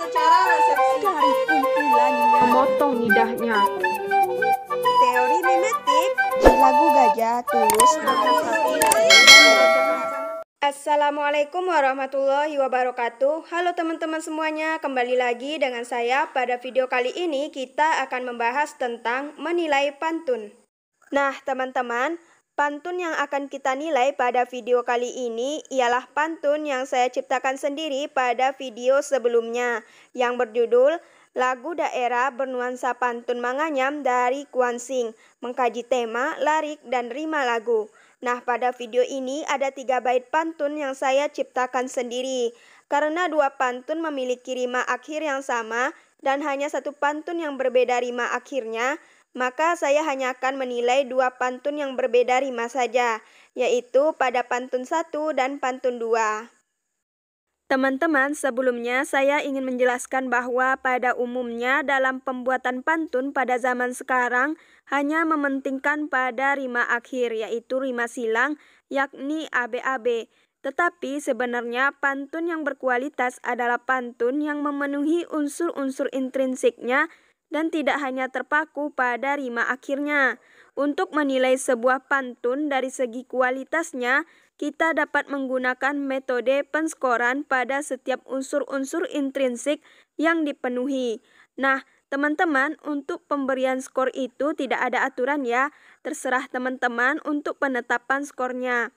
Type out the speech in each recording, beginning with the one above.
secara resepsi. Dari kumpulannya memotong lidahnya. Teori mimetik. Lagu Gajah Tulus. Assalamualaikum warahmatullahi wabarakatuh. Halo teman-teman semuanya, kembali lagi dengan saya. Pada video kali ini kita akan membahas tentang menilai pantun. Nah teman-teman, pantun yang akan kita nilai pada video kali ini ialah pantun yang saya ciptakan sendiri pada video sebelumnya yang berjudul Lagu Daerah Bernuansa Pantun Manganyam dari Kuansing, mengkaji tema, larik, dan rima lagu. Nah, pada video ini ada 3 bait pantun yang saya ciptakan sendiri. Karena 2 pantun memiliki rima akhir yang sama dan hanya 1 pantun yang berbeda rima akhirnya, maka saya hanya akan menilai 2 pantun yang berbeda rima saja, yaitu pada pantun 1 dan pantun 2. Teman-teman, sebelumnya saya ingin menjelaskan bahwa pada umumnya dalam pembuatan pantun pada zaman sekarang hanya mementingkan pada rima akhir, yaitu rima silang, yakni ABAB. Tetapi sebenarnya pantun yang berkualitas adalah pantun yang memenuhi unsur-unsur intrinsiknya dan tidak hanya terpaku pada rima akhirnya. Untuk menilai sebuah pantun dari segi kualitasnya, kita dapat menggunakan metode penskoran pada setiap unsur-unsur intrinsik yang dipenuhi. Nah, teman-teman, untuk pemberian skor itu tidak ada aturan ya, terserah teman-teman untuk penetapan skornya.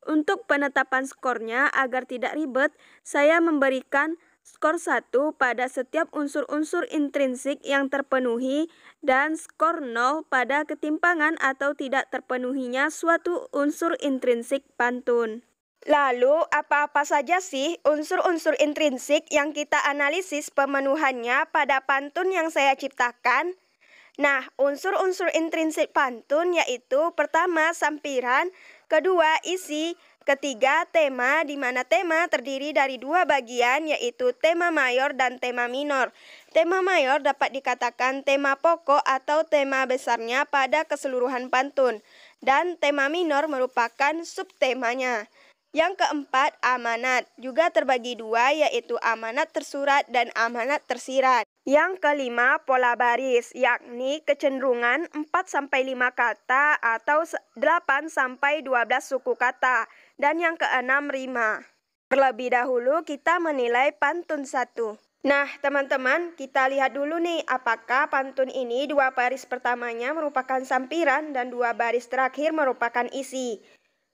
Untuk penetapan skornya agar tidak ribet, saya memberikan skor 1 pada setiap unsur-unsur intrinsik yang terpenuhi dan skor 0 pada ketimpangan atau tidak terpenuhinya suatu unsur intrinsik pantun. Lalu, apa-apa saja sih unsur-unsur intrinsik yang kita analisis pemenuhannya pada pantun yang saya ciptakan? Nah, unsur-unsur intrinsik pantun yaitu pertama sampiran, kedua isi, ketiga tema, di mana tema terdiri dari 2 bagian yaitu tema mayor dan tema minor. Tema mayor dapat dikatakan tema pokok atau tema besarnya pada keseluruhan pantun, dan tema minor merupakan subtemanya. Yang keempat, amanat, juga terbagi 2 yaitu amanat tersurat dan amanat tersirat. Yang kelima, pola baris, yakni kecenderungan 4-5 kata atau 8-12 suku kata. Dan yang keenam, rima. Terlebih dahulu kita menilai pantun 1. Nah, teman-teman, kita lihat dulu nih apakah pantun ini 2 baris pertamanya merupakan sampiran dan 2 baris terakhir merupakan isi.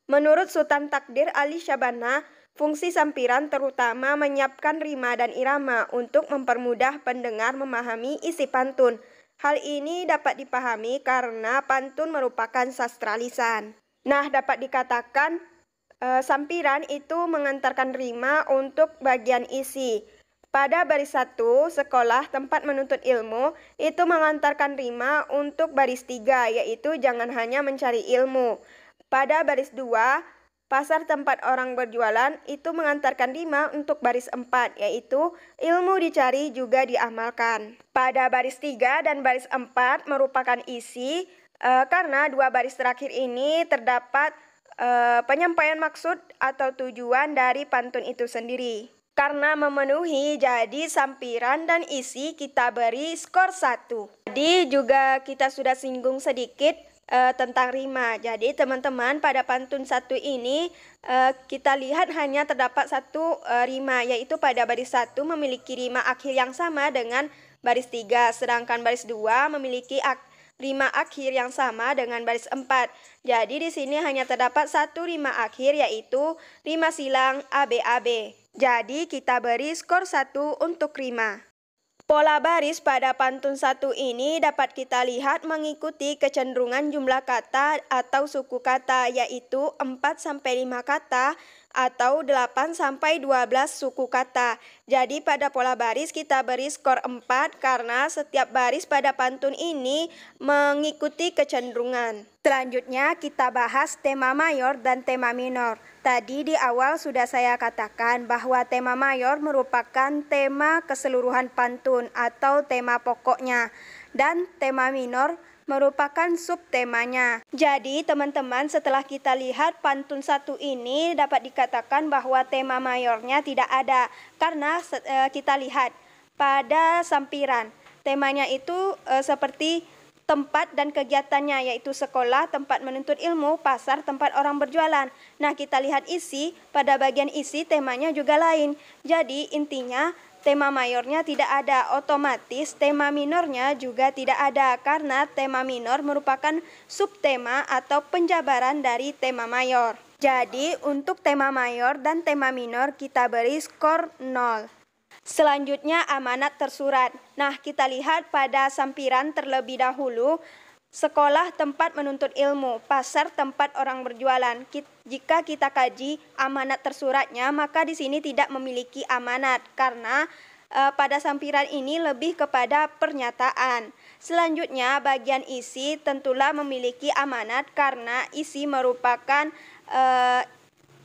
Menurut Sultan Takdir Ali Syabana, fungsi sampiran terutama menyiapkan rima dan irama untuk mempermudah pendengar memahami isi pantun. Hal ini dapat dipahami karena pantun merupakan sastra lisan. Nah, dapat dikatakan sampiran itu mengantarkan rima untuk bagian isi. Pada baris 1, sekolah tempat menuntut ilmu, itu mengantarkan rima untuk baris 3, yaitu jangan hanya mencari ilmu. Pada baris 2, pasar tempat orang berjualan, itu mengantarkan rima untuk baris 4, yaitu ilmu dicari juga diamalkan. Pada baris 3 dan baris 4 merupakan isi, karena 2 baris terakhir ini terdapat penyampaian maksud atau tujuan dari pantun itu sendiri. Karena memenuhi, jadi sampiran dan isi kita beri skor 1. Jadi juga kita sudah singgung sedikit tentang rima. Jadi teman-teman, pada pantun 1 ini kita lihat hanya terdapat 1 rima, yaitu pada baris 1 memiliki rima akhir yang sama dengan baris 3, sedangkan baris 2 memiliki rima akhir yang sama dengan baris 4. Jadi di sini hanya terdapat 1 rima akhir, yaitu rima silang ABAB. Jadi kita beri skor 1 untuk rima. Pola baris pada pantun 1 ini dapat kita lihat mengikuti kecenderungan jumlah kata atau suku kata, yaitu 4-5 kata atau 8-12 suku kata. Jadi pada pola baris kita beri skor 4 karena setiap baris pada pantun ini mengikuti kecenderungan. Selanjutnya kita bahas tema mayor dan tema minor. Tadi di awal sudah saya katakan bahwa tema mayor merupakan tema keseluruhan pantun atau tema pokoknya, dan tema minor merupakan subtemanya. Jadi teman-teman, setelah kita lihat pantun 1 ini dapat dikatakan bahwa tema mayornya tidak ada, karena kita lihat pada sampiran. Temanya itu seperti tempat dan kegiatannya, yaitu sekolah, tempat menuntut ilmu, pasar, tempat orang berjualan. Nah, kita lihat isi, pada bagian isi temanya juga lain. Jadi, intinya tema mayornya tidak ada, otomatis tema minornya juga tidak ada, karena tema minor merupakan subtema atau penjabaran dari tema mayor. Jadi, untuk tema mayor dan tema minor kita beri skor 0. Selanjutnya amanat tersurat. Nah, kita lihat pada sampiran terlebih dahulu, sekolah tempat menuntut ilmu, pasar tempat orang berjualan. Jika kita kaji amanat tersuratnya, maka di sini tidak memiliki amanat karena pada sampiran ini lebih kepada pernyataan. Selanjutnya bagian isi tentulah memiliki amanat karena isi merupakan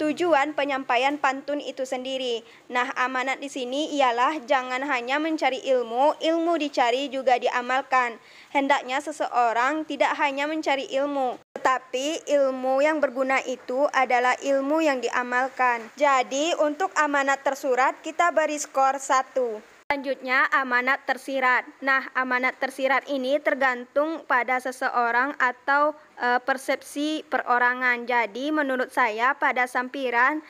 tujuan penyampaian pantun itu sendiri. Nah, amanat di sini ialah jangan hanya mencari ilmu, ilmu dicari juga diamalkan. Hendaknya seseorang tidak hanya mencari ilmu, tetapi ilmu yang berguna itu adalah ilmu yang diamalkan. Jadi, untuk amanat tersurat kita beri skor 1. Selanjutnya, amanat tersirat. Nah, amanat tersirat ini tergantung pada seseorang atau persepsi perorangan. Jadi, menurut saya pada sampiran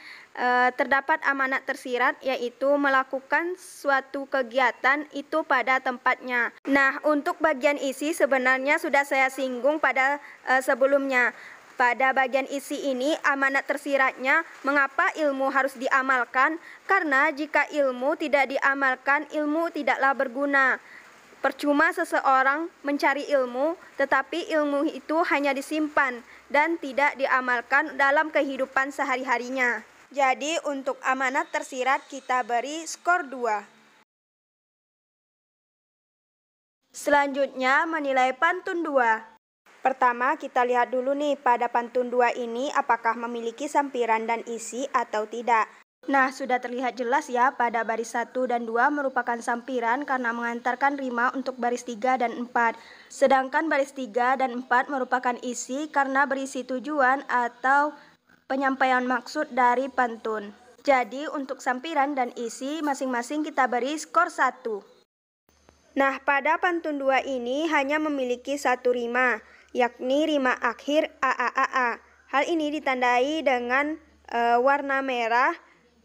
terdapat amanat tersirat, yaitu melakukan suatu kegiatan itu pada tempatnya. Nah, untuk bagian isi sebenarnya sudah saya singgung pada sebelumnya. Pada bagian isi ini, amanat tersiratnya, mengapa ilmu harus diamalkan? Karena jika ilmu tidak diamalkan, ilmu tidaklah berguna. Percuma seseorang mencari ilmu, tetapi ilmu itu hanya disimpan dan tidak diamalkan dalam kehidupan sehari-harinya. Jadi, untuk amanat tersirat kita beri skor 2. Selanjutnya, menilai pantun 2. Pertama, kita lihat dulu nih pada pantun 2 ini apakah memiliki sampiran dan isi atau tidak. Nah, sudah terlihat jelas ya pada baris 1 dan 2 merupakan sampiran karena mengantarkan rima untuk baris 3 dan 4. Sedangkan baris 3 dan 4 merupakan isi karena berisi tujuan atau penyampaian maksud dari pantun. Jadi, untuk sampiran dan isi masing-masing kita beri skor 1. Nah, pada pantun 2 ini hanya memiliki satu rima, yakni rima akhir AAAA. Hal ini ditandai dengan warna merah,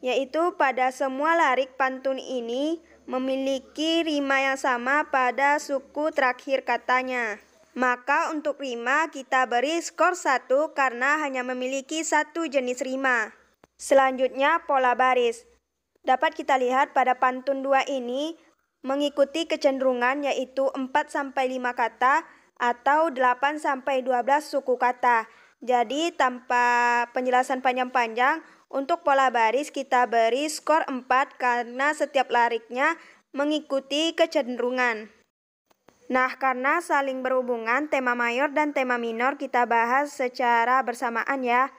yaitu pada semua larik pantun ini memiliki rima yang sama pada suku terakhir katanya. Maka untuk rima kita beri skor 1 karena hanya memiliki satu jenis rima. Selanjutnya pola baris. Dapat kita lihat pada pantun 2 ini mengikuti kecenderungan yaitu 4-5 kata atau 8-12 suku kata. Jadi tanpa penjelasan panjang-panjang, untuk pola baris kita beri skor 4 karena setiap lariknya mengikuti kecenderungan. Nah, karena saling berhubungan, tema mayor dan tema minor kita bahas secara bersamaan ya.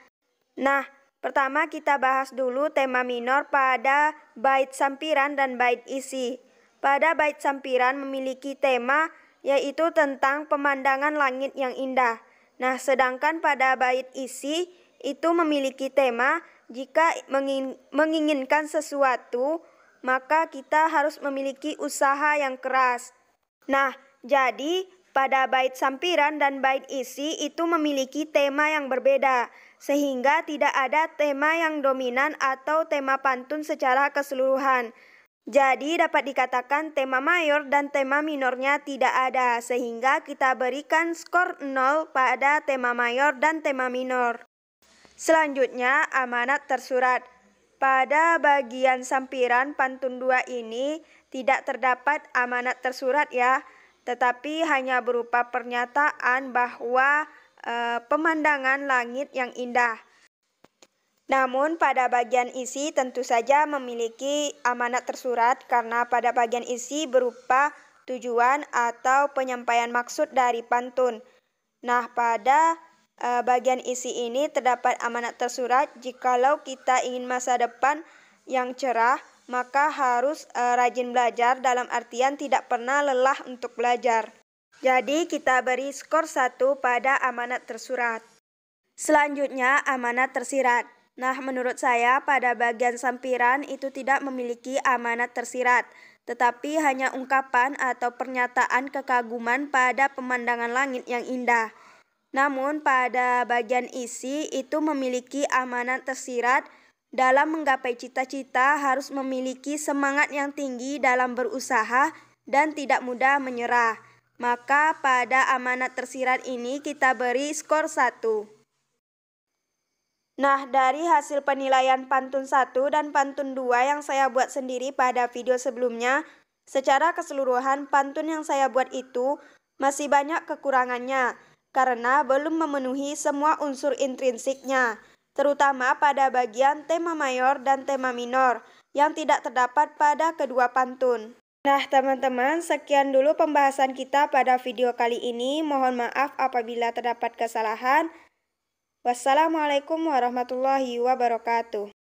Nah, pertama kita bahas dulu tema minor pada bait sampiran dan bait isi. Pada bait sampiran memiliki tema yaitu tentang pemandangan langit yang indah. Nah, sedangkan pada bait isi itu memiliki tema jika menginginkan sesuatu, maka kita harus memiliki usaha yang keras. Nah, jadi pada bait sampiran dan bait isi itu memiliki tema yang berbeda, sehingga tidak ada tema yang dominan atau tema pantun secara keseluruhan. Jadi dapat dikatakan tema mayor dan tema minornya tidak ada, sehingga kita berikan skor 0 pada tema mayor dan tema minor. Selanjutnya amanat tersurat. Pada bagian sampiran pantun 2 ini tidak terdapat amanat tersurat ya, tetapi hanya berupa pernyataan bahwa pemandangan langit yang indah. Namun pada bagian isi tentu saja memiliki amanat tersurat karena pada bagian isi berupa tujuan atau penyampaian maksud dari pantun. Nah, pada bagian isi ini terdapat amanat tersurat jikalau kita ingin masa depan yang cerah, maka harus rajin belajar dalam artian tidak pernah lelah untuk belajar. Jadi kita beri skor 1 pada amanat tersurat. Selanjutnya amanat tersirat. Nah, menurut saya pada bagian sampiran itu tidak memiliki amanat tersirat, tetapi hanya ungkapan atau pernyataan kekaguman pada pemandangan langit yang indah. Namun pada bagian isi itu memiliki amanat tersirat. Dalam menggapai cita-cita harus memiliki semangat yang tinggi dalam berusaha dan tidak mudah menyerah. Maka pada amanat tersirat ini kita beri skor 1. Nah, dari hasil penilaian pantun 1 dan pantun 2 yang saya buat sendiri pada video sebelumnya, secara keseluruhan pantun yang saya buat itu masih banyak kekurangannya karena belum memenuhi semua unsur intrinsiknya, terutama pada bagian tema mayor dan tema minor yang tidak terdapat pada kedua pantun. Nah, teman-teman, sekian dulu pembahasan kita pada video kali ini. Mohon maaf apabila terdapat kesalahan. Wassalamualaikum warahmatullahi wabarakatuh.